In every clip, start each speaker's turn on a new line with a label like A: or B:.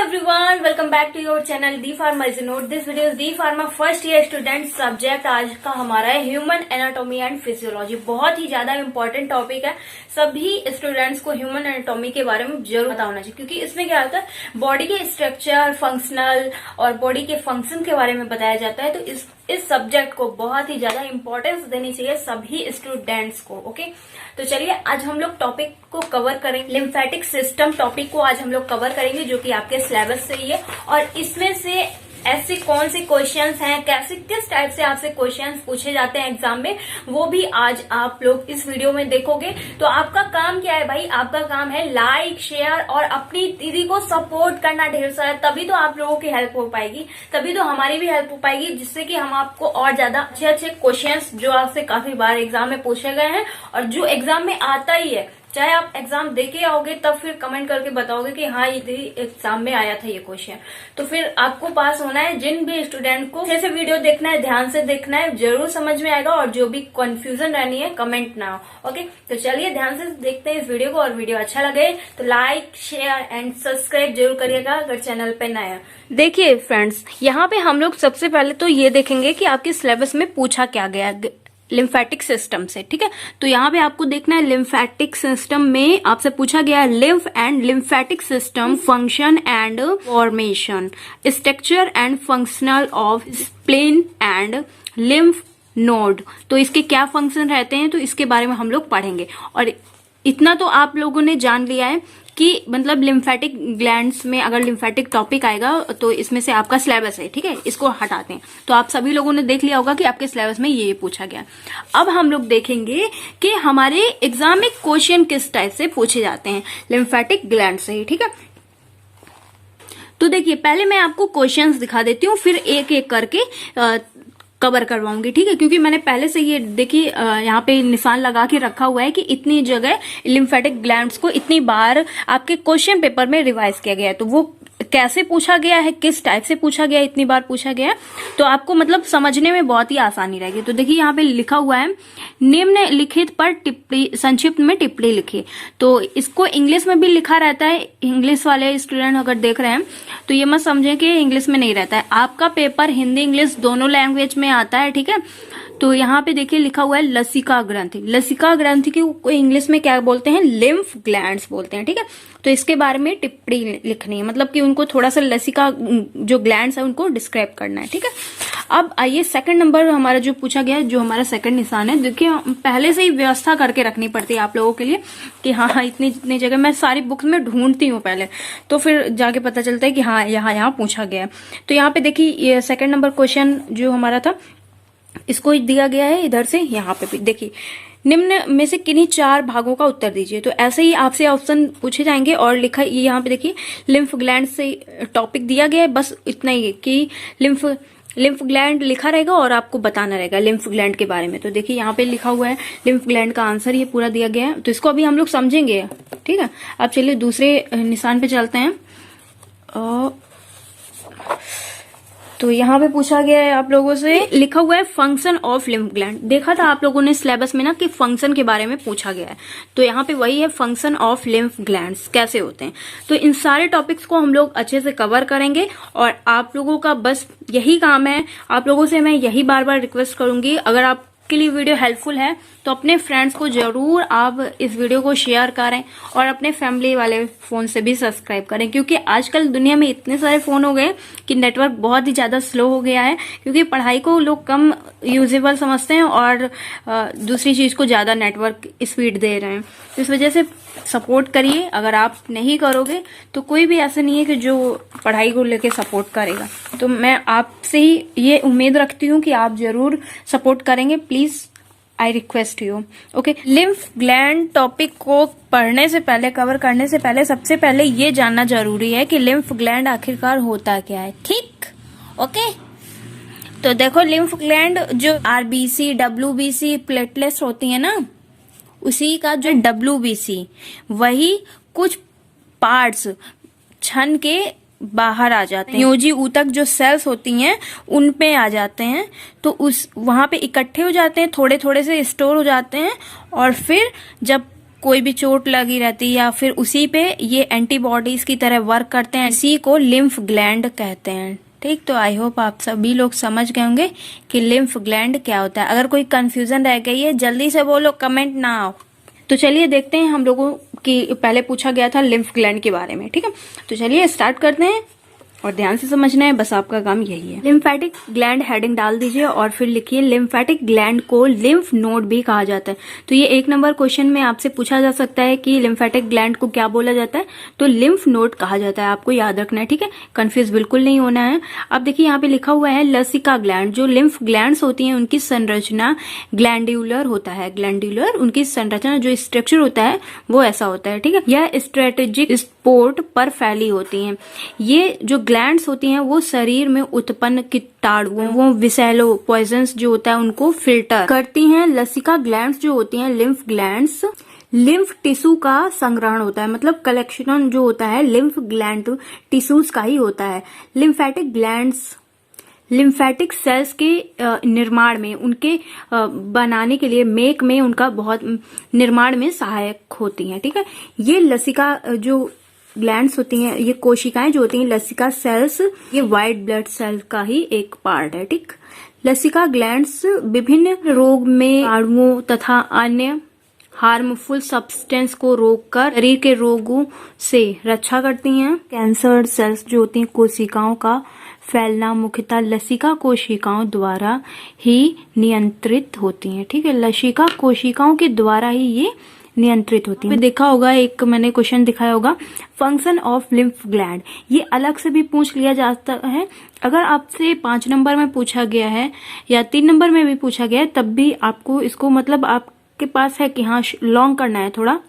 A: everyone, welcome back to your channel D Pharma is note. This video is D Pharma first year student subject आज का हमारा है human anatomy and physiology. बहुत ही ज्यादा important topic है। सभी students को ह्यूमन एनाटॉमी के बारे में जरूर पता होना चाहिए, क्योंकि इसमें क्या होता है, बॉडी के स्ट्रक्चर, फंक्शनल और बॉडी के फंक्शन के बारे में बताया जाता है। तो इस सब्जेक्ट को बहुत ही ज्यादा इंपॉर्टेंस देनी चाहिए सभी स्टूडेंट्स को। ओके, तो चलिए आज हम लोग टॉपिक को कवर करेंगे। लिम्फेटिक सिस्टम टॉपिक को आज हम लोग कवर करेंगे, जो कि आपके सिलेबस से ही है। और इसमें से ऐसे कौन से क्वेश्चंस हैं, कैसे किस टाइप से आपसे क्वेश्चंस पूछे जाते हैं एग्जाम में, वो भी आज आप लोग इस वीडियो में देखोगे। तो आपका काम क्या है भाई? आपका काम है लाइक, शेयर और अपनी दीदी को सपोर्ट करना ढेर सारा। तभी तो आप लोगों की हेल्प हो पाएगी, तभी तो हमारी भी हेल्प हो पाएगी, जिससे कि हम आपको और ज्यादा अच्छे अच्छे क्वेश्चंस जो आपसे काफी बार एग्जाम में पूछे गए हैं और जो एग्जाम में आता ही है, चाहे आप एग्जाम देके आओगे तब फिर कमेंट करके बताओगे कि हाँ ये एग्जाम में आया था ये क्वेश्चन, तो फिर आपको पास होना है। जिन भी स्टूडेंट को अच्छे से वीडियो देखना है, ध्यान से देखना है, जरूर समझ में आएगा। और जो भी कंफ्यूजन रहनी है कमेंट ना हो। ओके, तो चलिए ध्यान से देखते हैं इस वीडियो को। और वीडियो अच्छा लगे तो लाइक, शेयर एंड सब्सक्राइब जरूर करिएगा अगर चैनल पे नया है। देखिए फ्रेंड्स, यहाँ पे हम लोग सबसे पहले तो ये देखेंगे कि आपके सिलेबस में पूछा क्या गया लिम्फेटिक सिस्टम से। ठीक है, तो यहाँ पे आपको देखना है लिम्फेटिक सिस्टम में आपसे पूछा गया है lymph and lymphatic system function and formation, structure and functional of spleen and lymph node. तो इसके क्या फंक्शन रहते हैं, तो इसके बारे में हम लोग पढ़ेंगे। और इतना तो आप लोगों ने जान लिया है कि मतलब लिम्फेटिक ग्लैंड्स में अगर लिम्फेटिक टॉपिक आएगा तो इसमें से आपका सिलेबस है। ठीक है, इसको हटाते हैं। तो आप सभी लोगों ने देख लिया होगा कि आपके सिलेबस में ये पूछा गया। अब हम लोग देखेंगे कि हमारे एग्जाम में क्वेश्चन किस टाइप से पूछे जाते हैं लिम्फेटिक ग्लैंड से ही। ठीक है, तो देखिए पहले मैं आपको क्वेश्चंस दिखा देती हूँ, फिर एक एक करके कवर करवाऊंगी। ठीक है, क्योंकि मैंने पहले से ये देखिए यहाँ पे निशान लगा के रखा हुआ है कि इतनी जगह लिम्फेटिक ग्लैंड्स को इतनी बार आपके क्वेश्चन पेपर में रिवाइज किया गया है। तो वो कैसे पूछा गया है, किस टाइप से पूछा गया है, इतनी बार पूछा गया है, तो आपको मतलब समझने में बहुत ही आसानी रहेगी। तो देखिए यहाँ पे लिखा हुआ है निम्नलिखित पर टिप्पणी, संक्षिप्त में टिप्पणी लिखिए। तो इसको इंग्लिश में भी लिखा रहता है। इंग्लिश वाले स्टूडेंट अगर देख रहे हैं तो ये मत समझे कि इंग्लिश में नहीं रहता है। आपका पेपर हिंदी इंग्लिश दोनों लैंग्वेज में आता है। ठीक है, तो यहाँ पे देखिए लिखा हुआ है लसिका ग्रंथि। लसिका ग्रंथि की इंग्लिश में क्या बोलते हैं? लिम्फ ग्लैंड्स बोलते हैं। ठीक है, तो इसके बारे में टिप्पणी लिखनी है, मतलब कि उनको थोड़ा सा लसिका जो ग्लैंड्स है उनको डिस्क्राइब करना है। ठीक है, अब आइए सेकंड नंबर हमारा जो पूछा गया है, जो हमारा सेकंड निशान है, देखिए पहले से ही व्यवस्था करके रखनी पड़ती है आप लोगों के लिए कि हाँ इतनी जगह मैं सारी बुक्स में ढूंढती हूँ पहले, तो फिर जाके पता चलता है कि हाँ यहाँ पूछा गया है। तो यहाँ पे देखिए ये सेकंड नंबर क्वेश्चन जो हमारा था, इसको दिया गया है इधर से। यहाँ पे भी देखिए निम्न में से किन्हीं चार भागों का उत्तर दीजिए। तो ऐसे ही आपसे ऑप्शन पूछे जाएंगे और लिखा ये यहाँ पे देखिए लिम्फ ग्लैंड से टॉपिक दिया गया है। बस इतना ही है कि लिम्फ ग्लैंड लिखा रहेगा और आपको बताना रहेगा लिम्फ ग्लैंड के बारे में। तो देखिए यहाँ पे लिखा हुआ है लिम्फ ग्लैंड का आंसर ये पूरा दिया गया है। तो इसको अभी हम लोग समझेंगे। ठीक है, अब चलिए दूसरे निशान पे चलते हैं। तो यहाँ पे पूछा गया है आप लोगों से, लिखा हुआ है फंक्शन ऑफ लिम्फ ग्लैंड। देखा था आप लोगों ने सिलेबस में ना कि फंक्शन के बारे में पूछा गया है, तो यहाँ पे वही है फंक्शन ऑफ लिम्फ ग्लैंड्स कैसे होते हैं। तो इन सारे टॉपिक्स को हम लोग अच्छे से कवर करेंगे और आप लोगों का बस यही काम है। आप लोगों से मैं यही बार बार रिक्वेस्ट करूंगी, अगर आप के लिए वीडियो हेल्पफुल है तो अपने फ्रेंड्स को जरूर आप इस वीडियो को शेयर करें और अपने फैमिली वाले फोन से भी सब्सक्राइब करें, क्योंकि आजकल दुनिया में इतने सारे फोन हो गए कि नेटवर्क बहुत ही ज्यादा स्लो हो गया है, क्योंकि पढ़ाई को लोग कम यूजेबल समझते हैं और दूसरी चीज को ज्यादा नेटवर्क स्पीड दे रहे हैं। तो इस वजह से सपोर्ट करिए। अगर आप नहीं करोगे तो कोई भी ऐसा नहीं है कि जो पढ़ाई को लेके सपोर्ट करेगा। तो मैं आपसे ही ये उम्मीद रखती हूँ कि आप जरूर सपोर्ट करेंगे। Please I request you. Okay, lymph gland topic को पढ़ने से पहले, कवर करने से पहले, सबसे पहले ये जानना जरूरी है कि लिम्फ ग्लैंड आखिरकार होता क्या है। ठीक, ओके, तो देखो लिम्फ ग्लैंड जो आरबीसी, डब्ल्यूबीसी प्लेटलेट्स होती है ना, उसी का जो WBC, वही कुछ पार्ट्स छन के बाहर आ जाते हैं। योजी ऊतक जो सेल्स होती हैं उन पे आ जाते हैं, तो उस वहां पे इकट्ठे हो जाते हैं, थोड़े थोड़े से स्टोर हो जाते हैं और फिर जब कोई भी चोट लगी रहती है या फिर उसी पे ये एंटीबॉडीज की तरह वर्क करते हैं, इसी को लिम्फ ग्लैंड कहते हैं। ठीक, तो आई होप आप सभी लोग समझ गए होंगे कि लिम्फ ग्लैंड क्या होता है। अगर कोई कंफ्यूजन रह गई है जल्दी से बोलो, कमेंट ना आओ। तो चलिए देखते हैं, हम लोगों की पहले पूछा गया था लिम्फ ग्लैंड के बारे में। ठीक है, तो चलिए स्टार्ट करते हैं और ध्यान से समझना है, बस आपका काम यही है। लिम्फेटिक ग्लैंड हेडिंग डाल दीजिए और फिर लिखिए लिम्फेटिक ग्लैंड को लिम्फ नोड भी कहा जाता है। तो ये 1 नंबर क्वेश्चन में आपसे पूछा जा सकता है कि लिम्फेटिक ग्लैंड को क्या बोला जाता है, तो लिम्फ नोड कहा जाता है। आपको याद रखना है, ठीक है, कंफ्यूज बिल्कुल नहीं होना है। अब देखिए यहाँ पे लिखा हुआ है लसिका ग्लैंड। जो लिम्फ ग्लैंड्स होती हैं उनकी संरचना ग्लैंड्यूलर होता है। ग्लैंड्यूलर उनकी संरचना जो स्ट्रक्चर होता है वो ऐसा होता है। ठीक है, यह स्ट्रेटेजिक स्पोर्ट पर फैली होती हैं। ये जो ग्लैंड्स होती हैं वो शरीर में उत्पन्न कीटाणुओं, वो विषैलो पॉइजन्स जो होता है उनको फिल्टर करती हैं। लसिका ग्लैंड्स जो होती हैं, लिम्फ ग्लैंड्स, लिम्फ टिश्यू का संग्रहण होता है, मतलब कलेक्शन जो होता है लिम्फ ग्लैंड टिश्यूज का ही होता है। लिम्फेटिक ग्लैंड्स लिम्फेटिक सेल्स के निर्माण में, उनके बनाने के लिए, मेक में उनका बहुत निर्माण में सहायक होती हैं। ठीक है, ये लसिका जो ग्लैंड्स होती हैं, ये कोशिकाएं जो होती हैं, लसिका सेल्स, ये व्हाइट ब्लड सेल का ही एक पार्ट है। ठीक, लसिका ग्लैंड्स विभिन्न रोग में कीटाणुओं तथा अन्य हार्मफुल सब्सटेंस को रोककर शरीर के रोगों से रक्षा करती हैं। कैंसर सेल्स जो होती हैं, कोशिकाओं का फैलना मुख्यतः लसिका कोशिकाओं द्वारा ही नियंत्रित होती हैं। ठीक है, लसिका कोशिकाओं के द्वारा ही ये नियंत्रित होती है। देखा होगा, एक मैंने क्वेश्चन दिखाया होगा, फंक्शन ऑफ लिम्फ ग्लैंड। ये अलग से भी पूछ लिया जाता है। अगर आपसे 5 नंबर में पूछा गया है या 3 नंबर में भी पूछा गया है, तब भी आपको इसको, मतलब आपके पास है कि हाँ लॉन्ग करना है थोड़ा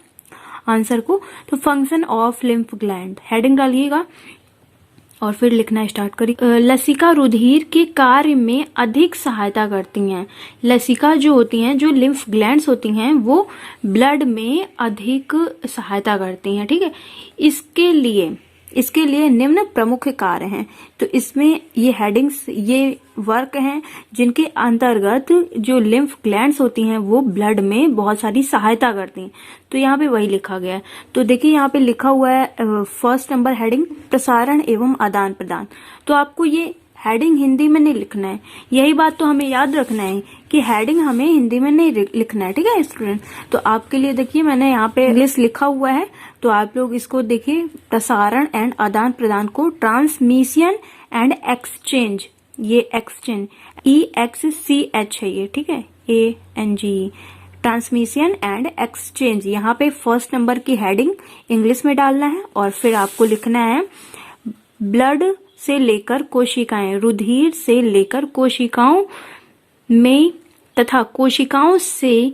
A: आंसर को, तो function of lymph gland heading डालिएगा और फिर लिखना स्टार्ट करिए। लसिका रुधिर के कार्य में अधिक सहायता करती हैं। लसिका जो होती हैं, जो लिम्फ ग्लैंड्स होती हैं, वो ब्लड में अधिक सहायता करती हैं। ठीक है, इसके लिए निम्न प्रमुख कार्य हैं। तो इसमें ये हेडिंग्स, ये वर्क हैं जिनके अंतर्गत जो लिम्फ ग्लैंड्स होती हैं वो ब्लड में बहुत सारी सहायता करती हैं। तो यहाँ पे वही लिखा गया है। तो देखिए यहाँ पे लिखा हुआ है फर्स्ट नंबर हेडिंग, प्रसारण एवं आदान प्रदान। तो आपको ये हेडिंग हिंदी में नहीं लिखना है, यही बात तो हमें याद रखना है कि हेडिंग हमें हिंदी में नहीं लिखना है। ठीक है स्टूडेंट, तो आपके लिए देखिए मैंने यहाँ पे इंग्लिश लिखा हुआ है, तो आप लोग इसको देखिए, प्रसारण एंड आदान प्रदान को ट्रांसमिशन एंड एक्सचेंज, ये एक्सचेंज EXCH है ये, ठीक है, ANGE, ट्रांसमिशन एंड एक्सचेंज। यहाँ पे फर्स्ट नंबर की हेडिंग इंग्लिश में डालना है और फिर आपको लिखना है ब्लड से लेकर कोशिकाएं, रुधिर से लेकर कोशिकाओं में तथा कोशिकाओं से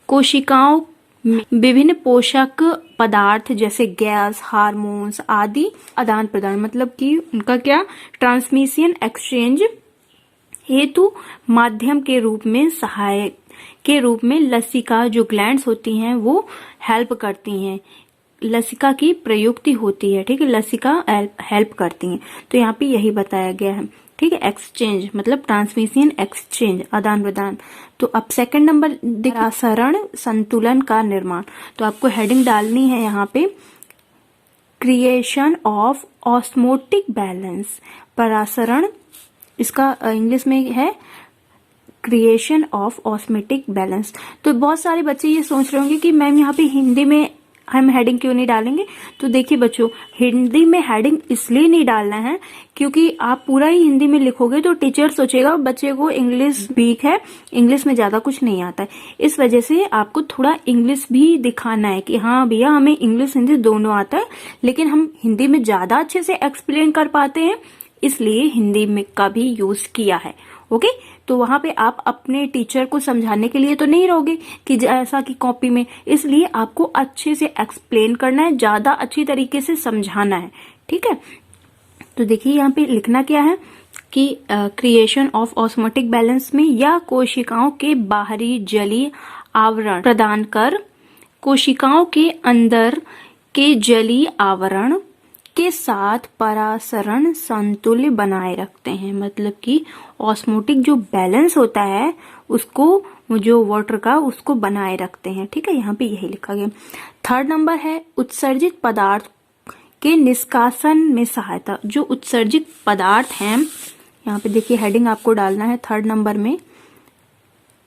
A: कोशिकाओं में विभिन्न पोषक पदार्थ जैसे गैस, हार्मोन्स आदि आदान प्रदान, मतलब कि उनका क्या, ट्रांसमिशन एक्सचेंज हेतु माध्यम के रूप में, सहायक के रूप में लसिका जो ग्लैंड्स होती हैं वो हेल्प करती हैं। लसिका की प्रयुक्ति होती है। ठीक है, लसिका हेल्प करती हैं। तो यहाँ पे यही बताया गया है। ठीक है, एक्सचेंज मतलब ट्रांसमिशन एक्सचेंज, आदान प्रदान। तो अब सेकंड नंबर प्रसारण संतुलन का निर्माण। तो आपको हेडिंग डालनी है यहाँ पे क्रिएशन ऑफ ऑस्मोटिक बैलेंस। प्रसारण इसका इंग्लिश में है क्रिएशन ऑफ ऑस्मोटिक बैलेंस। तो बहुत सारे बच्चे ये सोच रहे होंगे कि मैम यहाँ पे हिंदी में हम हेडिंग क्यों नहीं डालेंगे। तो देखिए बच्चों, हिंदी में हेडिंग इसलिए नहीं डालना है क्योंकि आप पूरा ही हिंदी में लिखोगे तो टीचर सोचेगा बच्चे को इंग्लिश वीक है, इंग्लिश में ज्यादा कुछ नहीं आता है। इस वजह से आपको थोड़ा इंग्लिश भी दिखाना है कि हाँ भैया हमें इंग्लिश हिंदी दोनों आता है, लेकिन हम हिंदी में ज्यादा अच्छे से एक्सप्लेन कर पाते हैं, इसलिए हिंदी में का भी यूज किया है। ओके, तो वहां पे आप अपने टीचर को समझाने के लिए तो नहीं रहोगे कि जैसा कि कॉपी में, इसलिए आपको अच्छे से एक्सप्लेन करना है, ज्यादा अच्छी तरीके से समझाना है। ठीक है, तो देखिए यहाँ पे लिखना क्या है कि क्रिएशन ऑफ ऑस्मोटिक बैलेंस में या कोशिकाओं के बाहरी जलीय आवरण प्रदान कर कोशिकाओं के अंदर के जलीय आवरण के साथ परासरण संतुल्य बनाए रखते हैं। मतलब कि ऑस्मोटिक जो बैलेंस होता है उसको जो वाटर का उसको बनाए रखते हैं। ठीक है, यहाँ पे यही लिखा गया। थर्ड नंबर है उत्सर्जित पदार्थ के निष्कासन में सहायता। जो उत्सर्जित पदार्थ हैं, यहाँ पे देखिए हेडिंग आपको डालना है थर्ड नंबर में,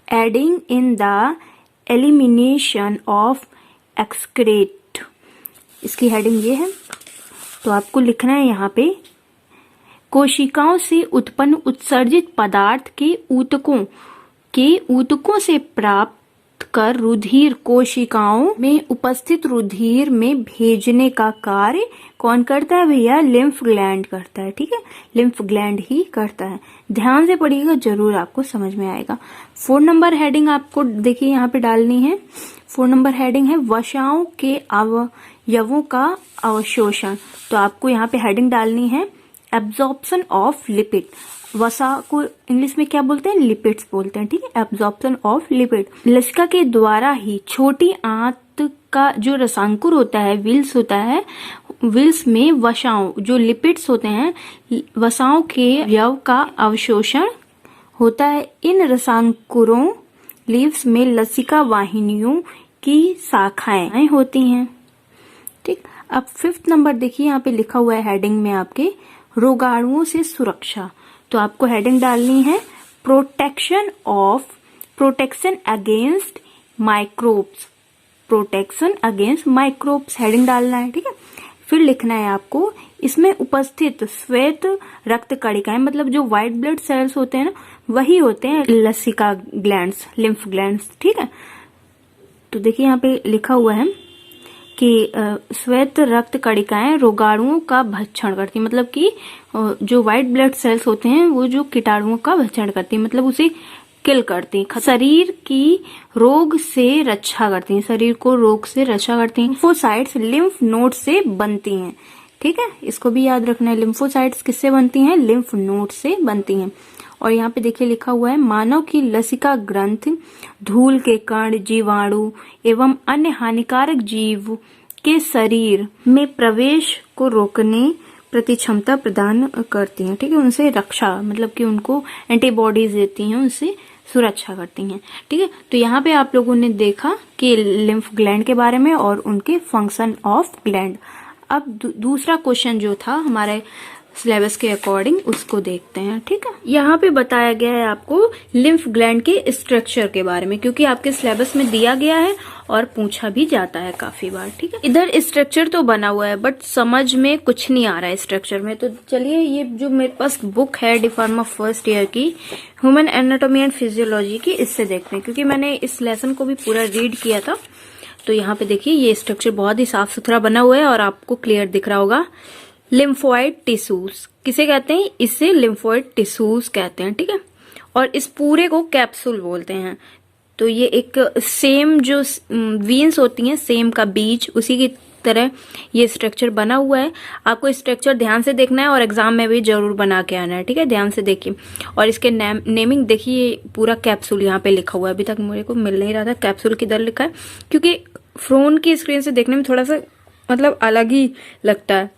A: adding in the elimination of excrete. इसकी हेडिंग ये है, तो आपको लिखना है यहाँ पे कोशिकाओं से उत्पन्न उत्सर्जित पदार्थ के ऊतकों से प्राप्त कर रुधिर कोशिकाओं में उपस्थित रुधिर में भेजने का कार्य कौन करता है भैया? लिम्फ ग्लैंड करता है। ठीक है, लिम्फ ग्लैंड ही करता है। ध्यान से पढ़िएगा, जरूर आपको समझ में आएगा। 4 नंबर हेडिंग आपको देखिए यहाँ पे डालनी है। 4 नंबर हेडिंग है वसाओं के अवयवों का अवशोषण। तो आपको यहाँ पे हेडिंग डालनी है एब्जॉर्प्शन ऑफ लिपिड। वसा को इंग्लिश में क्या बोलते हैं? लिपिड्स बोलते हैं। ठीक है, एब्जॉर्प्शन ऑफ लिपिड। लसिका के द्वारा ही छोटी आंत का जो रसांकुर होता है, विल्स होता है, विल्स में वसाओं जो लिपिड्स होते हैं, वसाओं के अवयव का अवशोषण होता है। इन रसांकुरों लीव्स में लसिका वाहिनियों की शाखाएं होती हैं। ठीक, अब 5th नंबर देखिए यहाँ पे लिखा हुआ है हेडिंग में आपके रोगाणुओं से सुरक्षा। तो आपको हेडिंग डालनी है protection against microbes. Protection against microbes heading डालना है। ठीक है, फिर लिखना है आपको इसमें उपस्थित श्वेत रक्त कणिकाएं, मतलब जो व्हाइट ब्लड सेल्स होते हैं ना, वही होते हैं लसिका ग्लैंड्स, लिम्फ ग्लैंड्स। ठीक है, तो देखिए यहाँ पे लिखा हुआ है कि श्वेत रक्त कणिकाएं रोगाणुओं का भक्षण करती, मतलब कि जो व्हाइट ब्लड सेल्स होते हैं वो जो कीटाणुओं का भक्षण करती, मतलब उसे किल करती, शरीर की रोग से रक्षा करती हैं, शरीर को रोग से रक्षा करती हैं। लिम्फोसाइट्स लिम्फ नोड से बनती हैं। ठीक है, इसको भी याद रखना है। लिम्फोसाइट्स किससे बनती हैं? लिम्फ नोड से बनती हैं। और यहाँ पे देखिए लिखा हुआ है मानव की लसिका ग्रंथ धूल के कण, जीवाणु एवं अन्य हानिकारक जीव के शरीर में प्रवेश को रोकने प्रति क्षमता प्रदान करती हैं। ठीक है, उनसे रक्षा, मतलब कि उनको एंटीबॉडीज देती हैं, उनसे सुरक्षा करती हैं। ठीक है, तो यहाँ पे आप लोगों ने देखा कि लिम्फ ग्लैंड के बारे में और उनके फंक्शन ऑफ ग्लैंड। अब दूसरा क्वेश्चन जो था हमारे सिलेबस के अकॉर्डिंग उसको देखते हैं। ठीक है, यहाँ पे बताया गया है आपको लिम्फ ग्लैंड के स्ट्रक्चर के बारे में, क्योंकि आपके सिलेबस में दिया गया है और पूछा भी जाता है काफी बार। ठीक है, इधर स्ट्रक्चर तो बना हुआ है बट समझ में कुछ नहीं आ रहा है स्ट्रक्चर में। तो चलिए, ये जो मेरे पास बुक है डी फार्मा फर्स्ट ईयर की, ह्यूमन एनाटॉमी एंड फिजियोलॉजी की, इससे देखते हैं, क्योंकि मैंने इस लेसन को भी पूरा रीड किया था। तो यहाँ पे देखिए ये स्ट्रक्चर बहुत ही साफ सुथरा बना हुआ है और आपको क्लियर दिख रहा होगा। लिम्फोइड टिश्यूज किसे कहते हैं? इससे लिम्फोइड टिश्यूज कहते हैं। ठीक है, और इस पूरे को कैप्सूल बोलते हैं। तो ये एक सेम जो वीन्स होती हैं, सेम का बीज, उसी की तरह ये स्ट्रक्चर बना हुआ है। आपको स्ट्रक्चर ध्यान से देखना है और एग्जाम में भी जरूर बना के आना है। ठीक है, ध्यान से देखिए। और इसके नेमिंग देखिए, पूरा कैप्सूल यहाँ पे लिखा हुआ है। अभी तक मेरे को मिल नहीं रहा था कैप्सूल किधर लिखा है, क्योंकि फोन की स्क्रीन से देखने में थोड़ा सा मतलब अलग ही लगता है।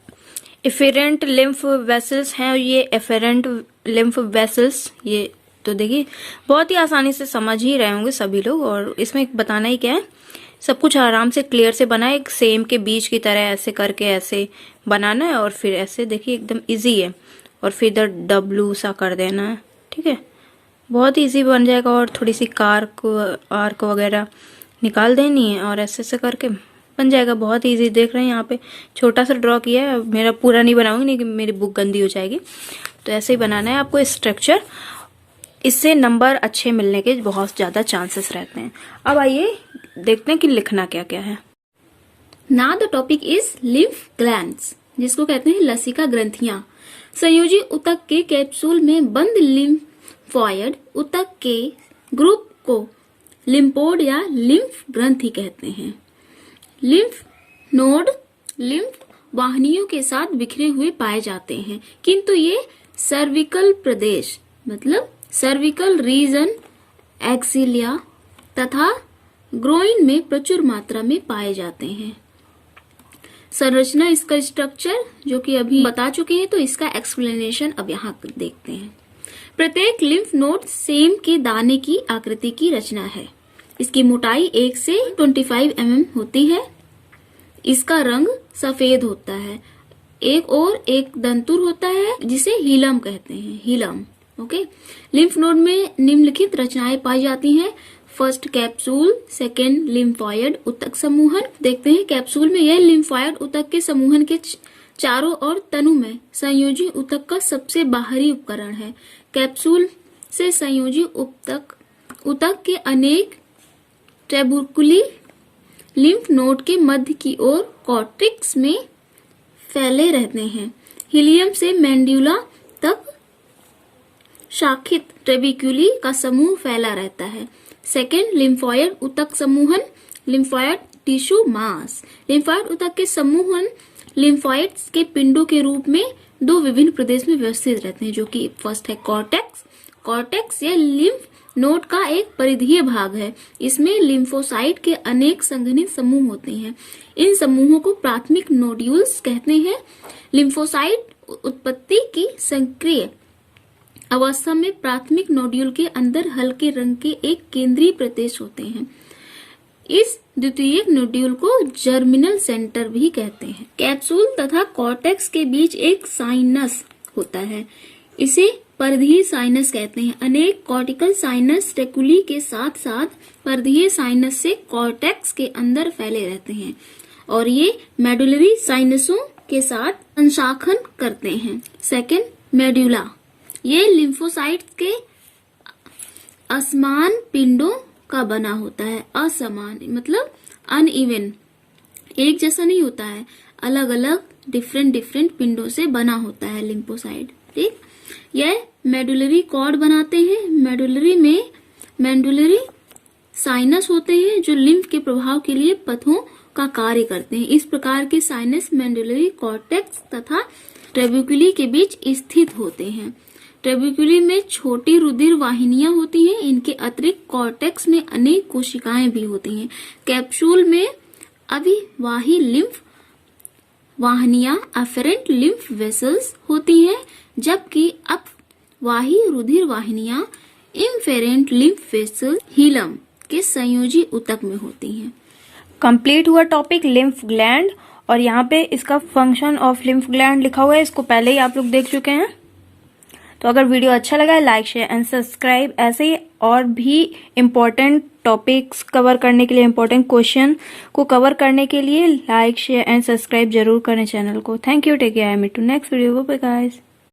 A: एफेरेंट लिम्फ वेसल्स हैं ये, एफेरेंट लिम्फ वेसल्स ये। तो देखिए बहुत ही आसानी से समझ ही रहे होंगे सभी लोग। और इसमें बताना ही क्या है, सब कुछ आराम से क्लियर से बना है, एक सेम के बीज की तरह ऐसे करके ऐसे बनाना है और फिर ऐसे देखिए एकदम इजी है। और फिर इधर डब्लू सा कर देना है। ठीक है, बहुत इजी बन जाएगा। और थोड़ी सी आर्क वगैरह निकाल देनी है और ऐसे ऐसे करके बन जाएगा। बहुत इजी, देख रहे हैं यहाँ पे छोटा सा ड्रॉ किया है। मेरा पूरा नहीं बनाऊंगी, नहीं कि मेरी बुक गंदी हो जाएगी। तो ऐसे ही बनाना है आपको स्ट्रक्चर, इससे नंबर अच्छे मिलने के बहुत ज्यादा चांसेस रहते हैं। अब आइए देखते हैं कि लिखना क्या क्या है।
B: Now the topic is lymph glands, जिसको कहते हैं लसिका ग्रंथियां। संयोजी ऊतक के कैप्सूल में बंद लिम्फोइड ऊतक के ग्रुप को लिम्फोड या लिम्फ ग्रंथि कहते हैं। लिम्फ नोड लिम्फ वाहिनियों के साथ बिखरे हुए पाए जाते हैं, किंतु ये सर्विकल प्रदेश, मतलब सर्विकल रीजन, एक्सिलिया तथा ग्रोइन में प्रचुर मात्रा में पाए जाते हैं। संरचना, इसका स्ट्रक्चर जो कि अभी बता चुके हैं, तो इसका एक्सप्लेनेशन अब यहाँ देखते हैं। प्रत्येक लिम्फ नोड सेम के दाने की आकृति की रचना है। इसकी मोटाई 1 से 25 mm होती है। इसका रंग सफेद होता है। एक दंतुर होता है जिसे हीलम कहते हैं, हीलम। ओके। लिम्फ नोड में निम्नलिखित रचनाएं पाई जाती हैं। फर्स्ट कैप्सूल, सेकेंड लिम्फॉयड ऊतक समूहन। देखते हैं कैप्सूल में यह लिम्फॉयड ऊतक के समूहन के चारों ओर तनु में संयोजी ऊतक का सबसे बाहरी उपकरण है। कैप्सूल से संयोजी ऊतक के अनेक ट्रेबुकुली लिम्फ नोड के मध्य की ओर कॉर्टेक्स में फैले रहते हैं। हिलियम से मेंड्यूला तक शाखित ट्रेबिक्यूली का समूह फैला रहता है। सेकेंड लिम्फॉयड ऊतक समूहन, लिम्फॉयड टिश्यू मास। लिम्फॉयड ऊतक के समूहन लिम्फॉइड्स के पिंडों के रूप में 2 विभिन्न प्रदेश में व्यवस्थित रहते हैं, जो कि फर्स्ट है कॉर्टेक्स। कॉर्टेक्स यह लिम्फ नोड का एक परिधीय भाग है। इसमें लिम्फोसाइट के अनेक संघनित समूह होते हैं। इन समूहों को प्राथमिक नोड्यूल्स कहते हैं। लिम्फोसाइट उत्पत्ति की सक्रिय अवस्था में प्राथमिक नोड्यूल के अंदर हल्के रंग के एक केंद्रीय प्रदेश होते हैं। इस द्वितीयक नोड्यूल को जर्मिनल सेंटर भी कहते हैं। कैप्सूल तथा कॉर्टेक्स के बीच एक साइनस होता है। इसे परिधीय साइनस कहते हैं। अनेक कॉर्टिकल साइनस रेकुली के साथ साथ परिधीय साइनस से कॉर्टेक्स के अंदर फैले रहते हैं और ये मेडुलरी साइनसों के साथ अंशाखन करते हैं। सेकेंड मेडुला, ये लिम्फोसाइट्स के असमान पिंडों का बना होता है। असमान मतलब अनइवन, एक जैसा नहीं होता है, अलग अलग डिफरेंट पिंडों से बना होता है लिम्फोसाइट। ठीक, यह मेडुलरी कॉर्ड बनाते हैं। मेडुलरी साइनस होते हैं जो लिम्फ के प्रभाव के लिए पथों का कार्य करते हैं। इस प्रकार के साइनस मेडुलरी कॉर्टेक्स तथा ट्रेबिक्यूली के बीच स्थित होते हैं। ट्रेबिक्यूली में छोटी रुधिर वाहिनियां होती हैं। इनके अतिरिक्त कॉर्टेक्स में अनेक कोशिकाएं भी होती हैं। कैप्सूल में अविवाही लिम्फ वाहिनियां अफेरेंट लिम्फ वेसल्स होती हैं, जबकि अपवाही रुधिर वाहिनियां इन्फेरेंट लिम्फ वेसल्स हीलम के संयोजी ऊतक में होती हैं।
A: कंप्लीट हुआ टॉपिक लिम्फ ग्लैंड, और यहाँ पे इसका फंक्शन ऑफ लिम्फ ग्लैंड लिखा हुआ है। इसको पहले ही आप लोग देख चुके हैं। तो अगर वीडियो अच्छा लगा है, लाइक शेयर एंड सब्सक्राइब। ऐसे ही और भी इम्पोर्टेंट टॉपिक्स कवर करने के लिए, इम्पोर्टेंट क्वेश्चन को कवर करने के लिए लाइक शेयर एंड सब्सक्राइब जरूर करें चैनल को। Thank you, take care, I meet to next video, bye guys.